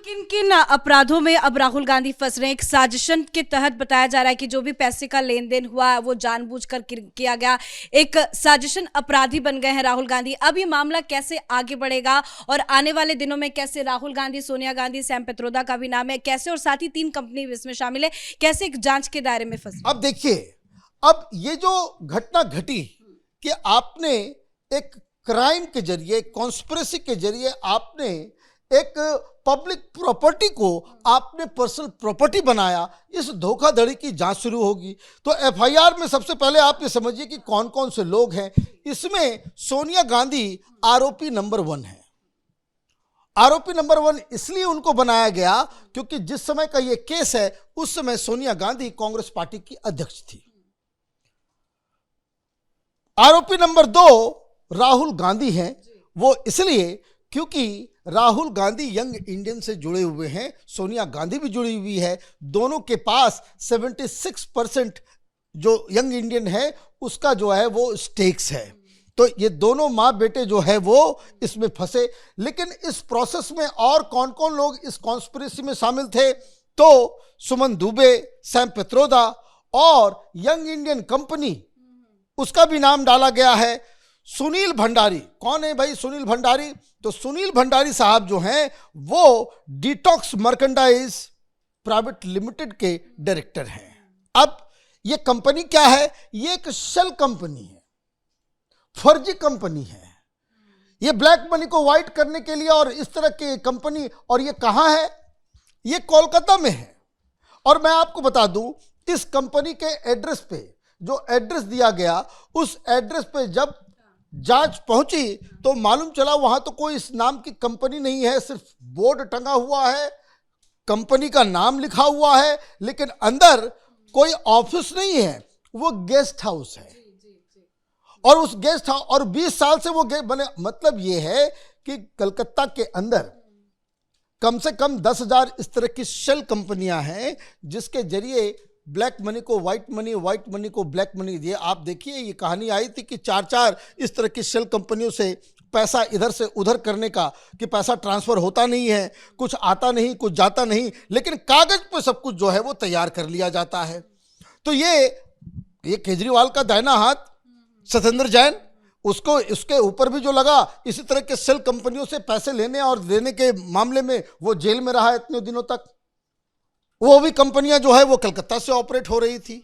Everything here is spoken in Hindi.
किन किन अपराधों में अब राहुल गांधी फंस रहे हैं? एक साजिशन के तहत बताया जा रहा है कि जो भी पैसे का लेन देन हुआ वो जानबूझकर किया गया, एक साजिशन अपराधी बन गए हैं राहुल गांधी। अब ये मामला कैसे आगे बढ़ेगा और आने वाले दिनों में कैसे राहुल गांधी, सोनिया गांधी, सैम पित्रोदा का भी नाम है, कैसे और साथ ही 3 कंपनी इसमें शामिल है, कैसे एक जांच के दायरे में फंसे? अब देखिए, अब ये जो घटना घटी कि आपने एक क्राइम के जरिए, कॉन्स्पिरेसी के जरिए आपने एक पब्लिक प्रॉपर्टी को आपने पर्सनल प्रॉपर्टी बनाया, इस धोखाधड़ी की जांच शुरू होगी। तो एफआईआर में सबसे पहले आप ये समझिए कि कौन कौन से लोग हैं। इसमें सोनिया गांधी आरोपी नंबर 1 है। आरोपी नंबर 1 इसलिए उनको बनाया गया क्योंकि जिस समय का ये केस है उस समय सोनिया गांधी कांग्रेस पार्टी की अध्यक्ष थी। आरोपी नंबर 2 राहुल गांधी हैं। वो इसलिए क्योंकि राहुल गांधी यंग इंडियन से जुड़े हुए हैं, सोनिया गांधी भी जुड़ी हुई है। दोनों के पास 76% जो यंग इंडियन है उसका जो है वो स्टेक्स है। तो ये दोनों माँ बेटे जो है वो इसमें फंसे। लेकिन इस प्रोसेस में और कौन कौन लोग इस कॉन्स्पिरेसी में शामिल थे? तो सुमन दुबे, सैम पित्रोदा और यंग इंडियन कंपनी, उसका भी नाम डाला गया है। सुनील भंडारी, कौन है भाई सुनील भंडारी? तो सुनील भंडारी साहब जो हैं वो डिटॉक्स मर्केंडाइज प्राइवेट लिमिटेड के डायरेक्टर हैं। अब ये कंपनी क्या है? ये एक शेल कंपनी है, फर्जी कंपनी है। ये ब्लैक मनी को व्हाइट करने के लिए और इस तरह की कंपनी। और ये कहाँ है? ये कोलकाता में है। और मैं आपको बता दूं, इस कंपनी के एड्रेस पे, जो एड्रेस दिया गया, उस एड्रेस पे जब जांच पहुंची तो मालूम चला वहां तो कोई इस नाम की कंपनी नहीं है, सिर्फ बोर्ड टंगा हुआ है, कंपनी का नाम लिखा हुआ है, लेकिन अंदर कोई ऑफिस नहीं है, वो गेस्ट हाउस है। और उस गेस्ट हाउस, और 20 साल से वो बने। मतलब ये है कि कलकत्ता के अंदर कम से कम 10,000 इस तरह की शेल कंपनियां हैं जिसके जरिए ब्लैक मनी को व्हाइट मनी, व्हाइट मनी को ब्लैक मनी दिए। आप देखिए, ये कहानी आई थी कि 4 इस तरह की शेल कंपनियों से पैसा इधर से उधर करने का, कि पैसा ट्रांसफर होता नहीं है, कुछ आता नहीं, कुछ जाता नहीं, लेकिन कागज पे सब कुछ जो है वो तैयार कर लिया जाता है। तो ये केजरीवाल का दाहिना हाथ सत्येंद्र जैन, उसको इसके ऊपर भी जो लगा, इसी तरह के सेल कंपनियों से पैसे लेने और देने के मामले में वो जेल में रहा इतने दिनों तक। वो भी कंपनियां जो है वो कलकत्ता से ऑपरेट हो रही थी।